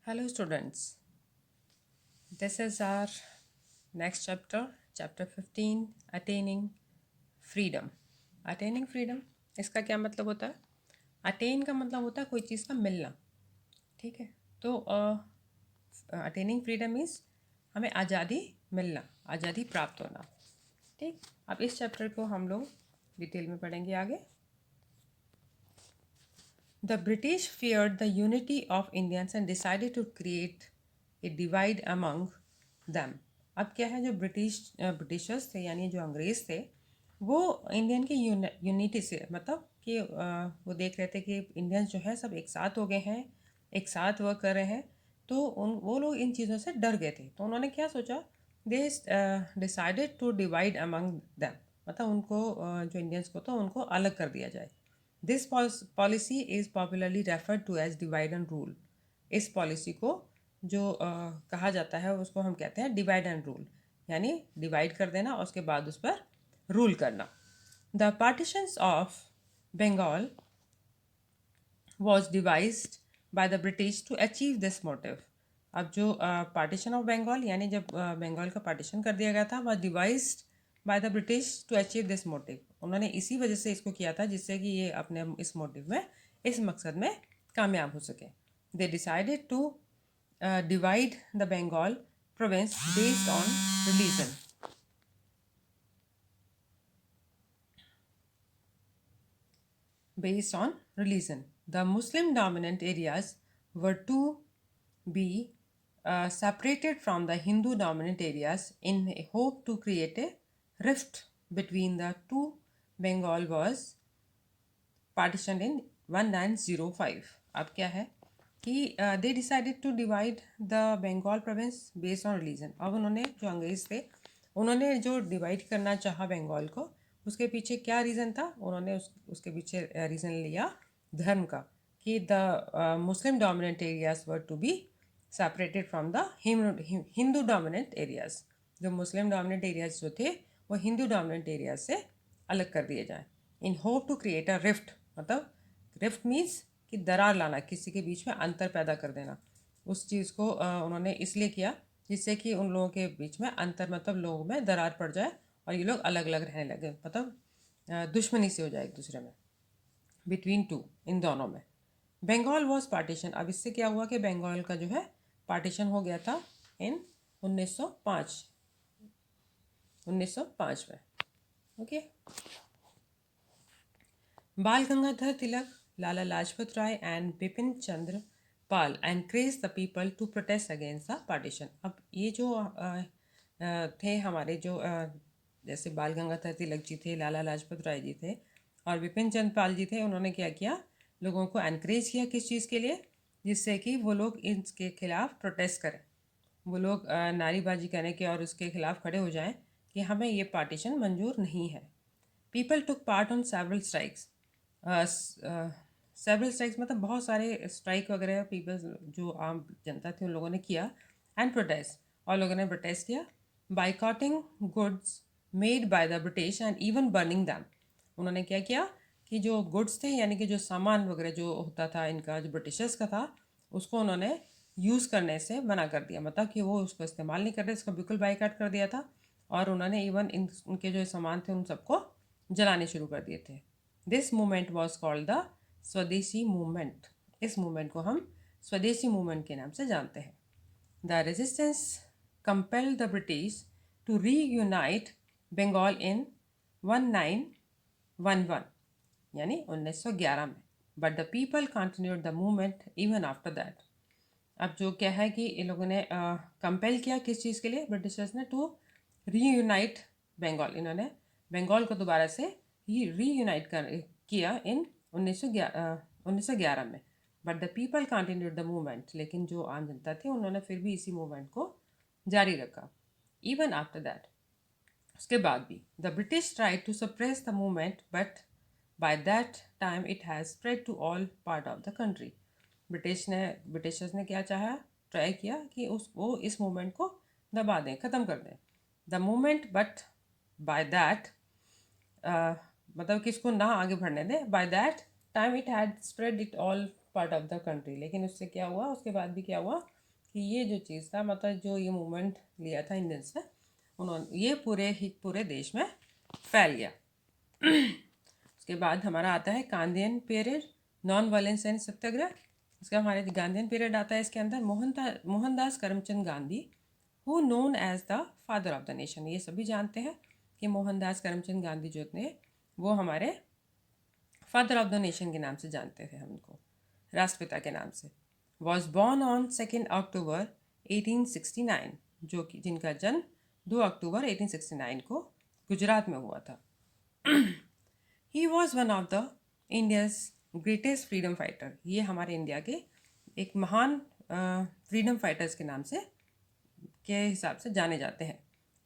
Hello, students. This is our next chapter, chapter 15, Attaining Freedom. Attaining freedom, इसका क्या मतलब होता है? Attain का मतलब होता है कोई चीज़ का मिलना, ठीक है? तो अटेनिंग फ्रीडम मीन्स हमें आज़ादी मिलना, आज़ादी प्राप्त होना, ठीक? अब इस चैप्टर को हम लोग डिटेल में पढ़ेंगे आगे. The British feared the unity of Indians and decided to create a divide among them. अब क्या है, जो ब्रिटिशर्स थे यानी जो अंग्रेज़ थे, वो इंडियन की यूनिटी से मतलब कि वो देख रहे थे कि इंडियंस जो है सब एक साथ हो गए हैं, एक साथ वर्क कर रहे हैं, तो वो लोग इन चीज़ों से डर गए थे. तो उन्होंने क्या सोचा, they decided to divide among them, मतलब उनको जो इंडियंस को तो उनको अलग कर दिया जाए. This policy is popularly referred to as divide and rule. इस पॉलिसी को जो कहा जाता है उसको हम कहते हैं डिवाइड एंड रूल, यानी डिवाइड कर देना और उसके बाद उस पर रूल करना. The partitions of Bengal was devised by the British to achieve this motive. अब जो पार्टीशन ऑफ बंगाल यानी जब बंगाल का पार्टीशन कर दिया गया था, वह devised by the British to achieve this motive. उन्होंने इसी वजह से इसको किया था जिससे कि ये अपने इस मोटिव में, इस मकसद में कामयाब हो सके. They decided to divide the Bengal province based on religion. Based on religion. The Muslim dominant areas were to be separated from the Hindu dominant areas in a hope to create a rift between the two. Bengal was partitioned in 1905. अब क्या है कि they decided to divide the Bengal province based on religion. अब उन्होंने, जो अंग्रेज थे, उन्होंने जो डिवाइड करना चाहा बंगाल को, उसके पीछे क्या रीज़न था? उन्होंने उसके पीछे रीज़न लिया धर्म का, कि the Muslim dominant areas were to be separated from the Hindu dominant areas. जो मुस्लिम डोमिनेंट एरियाज जो थे वो हिंदू डोमिनेंट एरियाज से अलग कर दिए जाए. In hope to create a rift, मतलब रिफ्ट मीन्स कि दरार लाना, किसी के बीच में अंतर पैदा कर देना. उस चीज़ को उन्होंने इसलिए किया जिससे कि उन लोगों के बीच में अंतर, मतलब लोगों में दरार पड़ जाए और ये लोग अलग अलग रहने लगे, मतलब दुश्मनी से हो जाए एक दूसरे में, बिटवीन टू, इन दोनों में. Bengal was partition. अब इससे क्या हुआ कि बंगाल का जो है पार्टीशन हो गया था इन 1905 में. ओके. बाल Gangadhar Tilak, Lala Lajpat Rai and Bipin Chandra Pal encouraged the people to protest against the partition. अब ये जो थे हमारे जो जैसे बाल गंगाधर तिलक जी थे, लाला लाजपत राय जी थे और विपिन चंद्र पाल जी थे, उन्होंने क्या किया, लोगों को एनकरेज किया किस चीज़ के लिए, जिससे कि वो लोग इसके खिलाफ प्रोटेस्ट करें, वो लोग नारेबाजी करने के और उसके खिलाफ खड़े हो जाएं कि हमें ये पार्टीशन मंजूर नहीं है. People took part on several strikes. Several strikes मतलब बहुत सारे स्ट्राइक वगैरह पीपल, जो आम जनता थी उन लोगों ने किया. एंड प्रोटेस्ट, और लोगों ने प्रोटेस्ट किया. Boycotting goods made by the British and even burning them. उन्होंने क्या किया कि जो गुड्स थे यानी कि जो सामान वगैरह जो होता था इनका, जो ब्रिटिशर्स का था, उसको उन्होंने यूज़ करने से मना कर दिया, मतलब कि वो उसको इस्तेमाल नहीं कर रहे, इसको बिल्कुल बाइकआउट कर दिया था. और उन्होंने इवन उनके जो सामान थे उन सबको जलाने शुरू कर दिए थे. This movement was called the swadeshi movement. इस मूवमेंट को हम स्वदेशी मूवमेंट के नाम से जानते हैं. The resistance compelled the British to reunite Bengal in 1911, यानी 1911 में. But the people continued the movement even after that. अब जो क्या है कि इन लोगों ने कंपेल किया किस चीज़ के लिए, ब्रिटिशर्स ने, टू रीयूनाइट बंगाल. इन्होंने बंगाल को दोबारा से रीयूनाइट किया इन 1911 में. But the people continued the movement. लेकिन जो आम जनता थी उन्होंने फिर भी इसी मूवमेंट को जारी रखा. इवन आफ्टर दैट, उसके बाद भी. The British tried to suppress the movement but by that time it has spread to all part of the country. Britishers ने क्या चाहा, ट्राई किया कि वो इस मूवमेंट को दबा दें, ख़त्म कर दें. The movement but by that, मतलब कि इसको ना आगे बढ़ने दें. Bye that time it had spread it all part of the country. लेकिन उससे क्या हुआ, उसके बाद भी क्या हुआ कि ये जो चीज़ था, मतलब जो ये मूवमेंट लिया था इंडियंस ने, उन्होंने ये पूरे देश में फैल गया। उसके बाद हमारा आता है Gandhian period, non violence and satyagraha. इसका हमारे गांधीयन पीरियड आता है। इसके अंदर Mohandas Karamchand Gandhi, who known as the father of the nation, ये सभी जानते हैं कि मोहनदास करमचंद गांधी जो थे वो हमारे फादर ऑफ द नेशन के नाम से जानते थे हम उनको, राष्ट्रपिता के नाम से। वॉज बॉर्न ऑन 2 अक्टूबर 1869, जो कि जिनका जन्म 2 अक्टूबर 1869 को गुजरात में हुआ था। He was one of the India's greatest freedom fighter, ये हमारे इंडिया के एक महान फ्रीडम फाइटर्स के नाम से के हिसाब से जाने जाते हैं।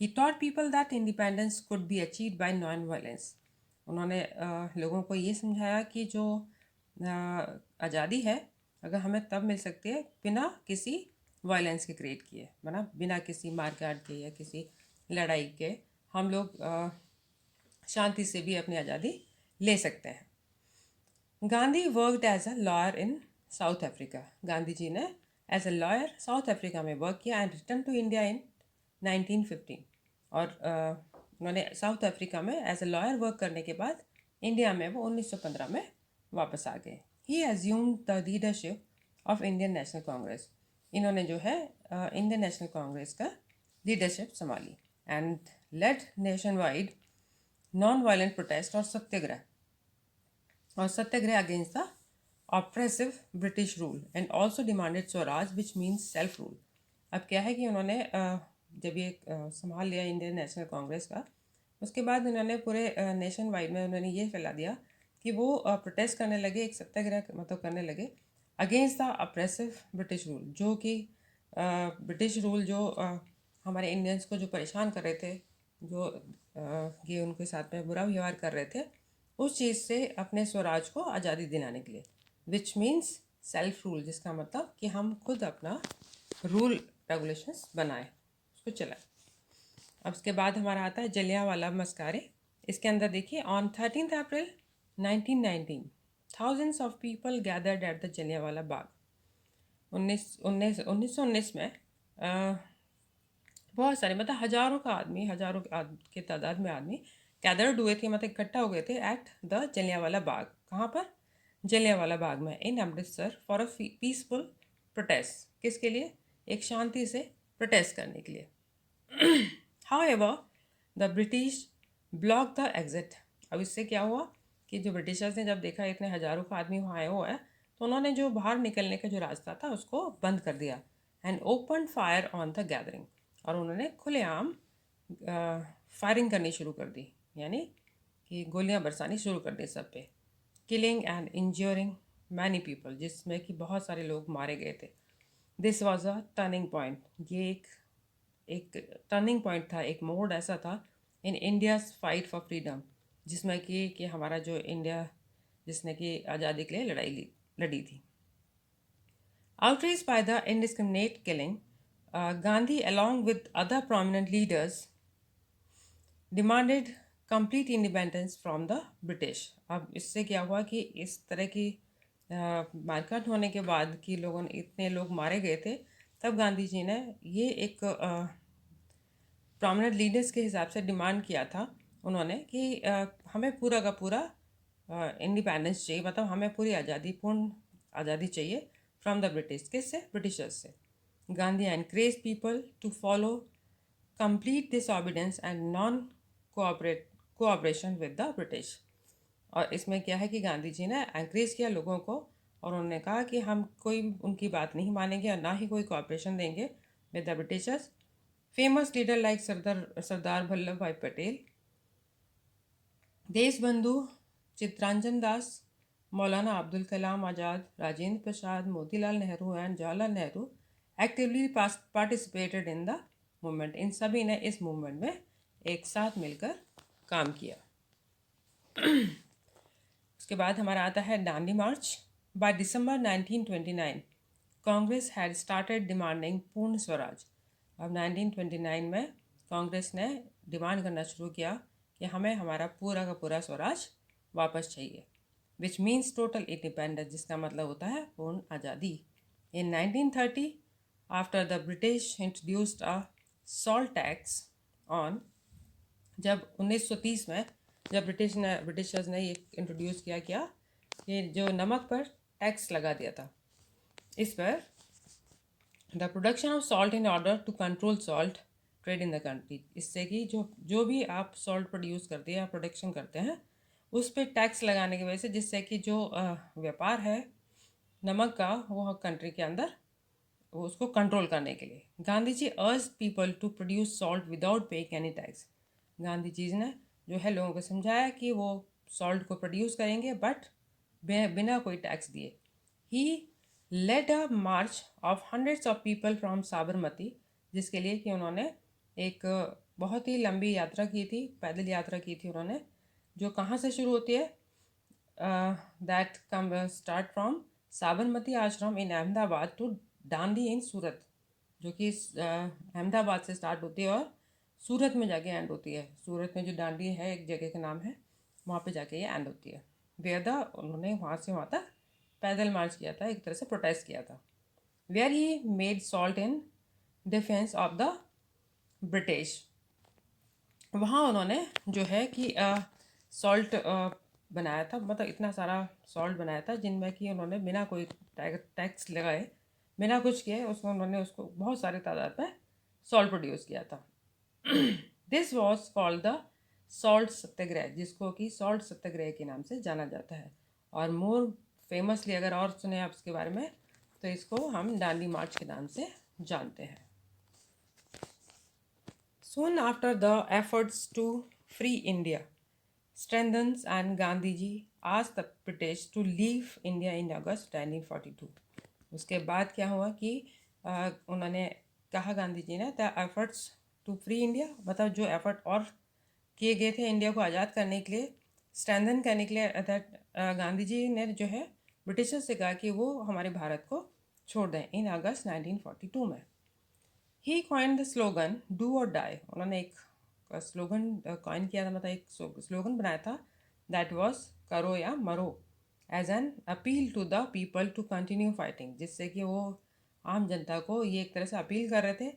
He taught people that independence could be achieve by non violence, उन्होंने लोगों को ये समझाया कि जो आज़ादी है अगर हमें तब मिल सकती है बिना किसी वायलेंस के क्रिएट किए, बिना किसी मारकाट के या किसी लड़ाई के हम लोग शांति से भी अपनी आज़ादी ले सकते हैं। Gandhi worked as a lawyer in South Africa, Gandhi ji ने as a lawyer South Africa में वर्क किया and return to India in 1915, और उन्होंने साउथ अफ्रीका में एज अ लॉयर वर्क करने के बाद इंडिया में वो 1915 में वापस आ गए। He assumed the leadership of Indian National Congress, इन्होंने जो है इंडियन नेशनल कांग्रेस का लीडरशिप संभाली and led nation wide non violent protest और satyagraha against the oppressive British rule and also demanded swaraj which means self rule. अब क्या है कि उन्होंने जब ये संभाल लिया इंडियन नेशनल कांग्रेस का, उसके बाद उन्होंने पूरे नेशन वाइड में उन्होंने ये फैला दिया कि वो प्रोटेस्ट करने लगे, एक सत्याग्रह मतलब करने लगे against the oppressive British rule, जो कि ब्रिटिश रूल जो हमारे इंडियंस को जो परेशान कर रहे थे, जो ये उनके साथ में बुरा व्यवहार कर रहे थे, उस चीज़ से अपने स्वराज को आज़ादी दिलाने के लिए, विच मीन्स सेल्फ रूल, जिसका मतलब कि हम खुद अपना रूल रेगुलेशंस बनाए, उसको चलाए। अब उसके बाद हमारा आता है जलियांवाला मस्कारे। इसके अंदर देखिए, on 13 April 1919 thousands of people gathered at the Jallianwala Bagh. 1919 में बहुत सारे मतलब हजारों के तादाद में आदमी गैदर्ड हुए थे, मतलब इकट्ठा हो गए थे एट द जलियांवाला बाग। कहाँ पर? जलियांवाला बाग में, in Amritsar, for a peaceful protest. किसके लिए? एक शांति से प्रोटेस्ट करने के लिए। However the British block the exit. अब इससे क्या हुआ कि जो ब्रिटिशर्स ने जब देखा इतने हजारों का आदमी वहाँ आया हुआ है, तो उन्होंने जो बाहर निकलने का जो रास्ता था उसको बंद कर दिया and open fire on the gathering, और उन्होंने खुलेआम फायरिंग करनी शुरू कर दी, यानी कि गोलियां बरसानी शुरू कर दी सब पे। किलिंग एंड इंज्योरिंग मैनी पीपल, जिसमें कि बहुत सारे लोग मारे गए थे। This was a turning point, ये एक टर्निंग पॉइंट था, एक मोड़ ऐसा था इन इंडियाज़ फाइट फॉर फ्रीडम, जिसमें कि हमारा जो इंडिया जिसने कि आज़ादी के लिए लड़ी थी। Outraged by the indiscriminate killing, Gandhi, along with other prominent leaders, demanded complete independence from the British। अब इससे क्या हुआ कि इस तरह की मारकाट होने के बाद कि इतने लोग मारे गए थे, तब गांधी जी ने ये एक प्रोमिनेंट लीडर्स के हिसाब से डिमांड किया था उन्होंने कि हमें पूरा का पूरा इंडिपेंडेंस चाहिए, मतलब हमें पूरी पूर्ण आज़ादी चाहिए फ्रॉम द ब्रिटिश। किससे? ब्रिटिशर्स से। Gandhi encourage people to follow complete disobedience and non cooperation with the British. और इसमें क्या है कि गांधी जी ने एनकरेज किया लोगों को, और उन्होंने कहा कि हम कोई उनकी बात नहीं मानेंगे और ना ही कोई कोऑपरेशन देंगे with the Britishers. Famous leader like Sardar Vallabh Bhai Patel, Deshbandhu Chittaranjan Das, Maulana Abdul Kalam Azad, Rajendra Prasad, Motilal Nehru and Jawaharlal Nehru actively participated in the movement. इन सभी ने इस मूवमेंट में एक साथ मिलकर काम किया। उसके बाद हमारा आता है Dandi march. By December 1929 Congress had started demanding purna swaraj. अब 1929 में कांग्रेस ने डिमांड करना शुरू किया कि हमें हमारा पूरा का पूरा स्वराज वापस चाहिए, विच मीन्स टोटल इंडिपेंडेंस, जिसका मतलब होता है पूर्ण आज़ादी। इन 1930 after the British introduced a salt tax on, जब 1930 में जब ब्रिटिशर्स ने ये इंट्रोड्यूस किया क्या, ये जो नमक पर टैक्स लगा दिया था, इस पर the production of salt in order to control salt trade in the country, इससे कि जो भी आप सॉल्ट प्रोड्यूस करते हैं या प्रोडक्शन करते हैं उस पर टैक्स लगाने की वजह से, जिससे कि जो व्यापार है नमक का वो कंट्री के अंदर वो उसको कंट्रोल करने के लिए Gandhi ji urge people to produce salt without paying any tax. Gandhi ji ने जो है लोगों को समझाया कि वो सॉल्ट को प्रोड्यूस करेंगे बट बिना कोई टैक्स दिए। He led a march of hundreds of people from Sabarmati, जिसके लिए कि उन्होंने एक बहुत ही लंबी यात्रा की थी, पैदल यात्रा की थी उन्होंने, जो कहाँ से शुरू होती है, that come start from Sabarmati आश्रम इन अहमदाबाद टू डांडी इन सूरत, जो कि अहमदाबाद से स्टार्ट होती है और सूरत में जाके एंड होती है। सूरत में जो डांडी है एक जगह का नाम है, वहाँ पे जाके ये एंड होती है। वेदा उन्होंने वहाँ से वहाँ तक पैदल मार्च किया था, एक तरह से प्रोटेस्ट किया था। Where he made salt in defence of the British, वहाँ उन्होंने जो है कि सॉल्ट बनाया था, मतलब इतना सारा सॉल्ट बनाया था जिनमें कि उन्होंने बिना कोई टैक्स लगाए, बिना कुछ किए उसको उन्होंने उसको बहुत सारे तादाद में सॉल्ट प्रोड्यूस किया था। This was called the salt satyagraha, जिसको कि सॉल्ट सत्याग्रह के नाम से जाना जाता है। और मोर फेमसली अगर और सुने आप इसके बारे में तो इसको हम डांडी मार्च के नाम से जानते हैं। Soon after the efforts to free India strengthens and Gandhiji asked the British to leave India in August 1942। उसके बाद क्या हुआ कि उन्होंने कहा गांधी जी ने the efforts to free India, मतलब जो एफर्ट और किए गए थे इंडिया को आज़ाद करने के लिए, स्ट्रेंथन करने के लिए, दैट गांधी जी ने जो है ब्रिटिशर्स से कहा कि वो हमारे भारत को छोड़ दें इन अगस्त 1942 में। ही कॉइन द स्लोगन डू और डाई, उन्होंने एक स्लोगन कॉइन किया था, मतलब एक स्लोगन बनाया था, दैट वाज करो या मरो, as an appeal to the people to continue fighting, जिससे कि वो आम जनता को ये एक तरह से अपील कर रहे थे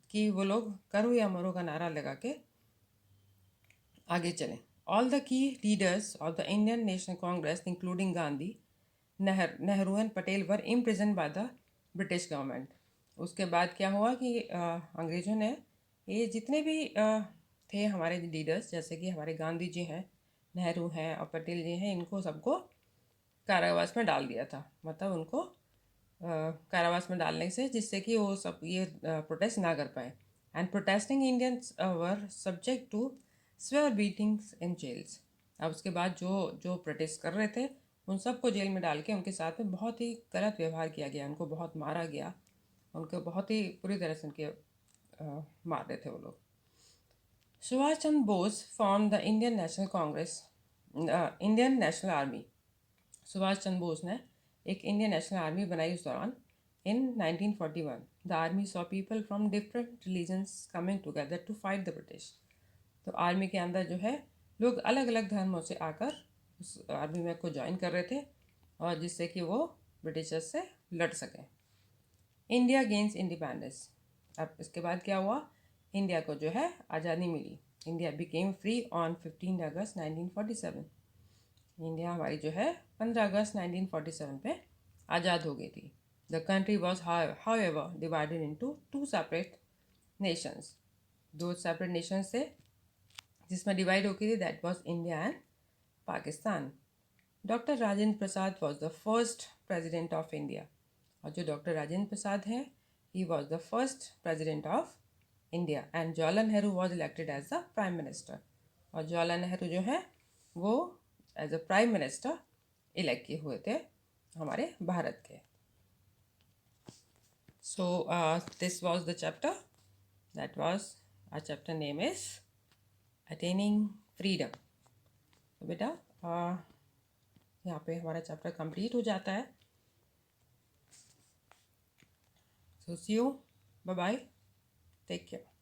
कि वो लोग करो या मरो का नारा लगा के आगे चलें। All the key leaders of the Indian National Congress including Gandhi, Nehru and Patel were imprison bye the British government. उसके बाद क्या हुआ कि अंग्रेज़ों ने ये जितने भी थे हमारे लीडर्स, जैसे कि हमारे गांधी जी हैं, नेहरू हैं और पटेल जी हैं, इनको सबको कारावास में डाल दिया था, मतलब उनको कारावास में डालने से, जिससे कि वो सब ये प्रोटेस्ट ना कर पाए। And protesting Indians were subject to severe beatings in jails. अब उसके बाद जो जो प्रोटेस्ट कर रहे थे उन सबको जेल में डाल के उनके साथ में बहुत ही गलत व्यवहार किया गया, उनको बहुत मारा गया, उनको बहुत ही बुरी तरह से उनके मार रहे थे वो लोग। Subhash Chandra Bose form the Indian National Congress, Indian National Army. Subhash Chandra Bose ने एक इंडियन नेशनल आर्मी बनाई उस दौरान in 1941। The army saw people from different religions coming together to fight the British. तो आर्मी के अंदर जो है लोग अलग अलग धर्मों से आकर उस आर्मी में को ज्वाइन कर रहे थे, और जिससे कि वो ब्रिटिशर्स से लड़ सकें। इंडिया गेन्स इंडिपेंडेंस, अब इसके बाद क्या हुआ, इंडिया को जो है आज़ादी मिली। India became free on 15 August 1947। India हमारी जो है 15 अगस्त 1947 पे आज़ाद हो गई थी। The country was however divided into two separate nations, दो सेपरेट नेशंस थे जिसमें डिवाइड हो गई थी, that was India and Pakistan. Doctor Rajendra Prasad was the first president of India, और जो डॉक्टर राजेंद्र प्रसाद हैं he was the first president of India. And Jawaharlal Nehru was elected as the prime minister, और जवाहरलाल नेहरू जो है वो as a prime minister elect किए हुए थे हमारे भारत के। So this was the chapter, that was our chapter name is attaining freedom. तो बेटा यहाँ पे हमारा चैप्टर कंप्लीट हो जाता है। So see you. Bye bye. Take care.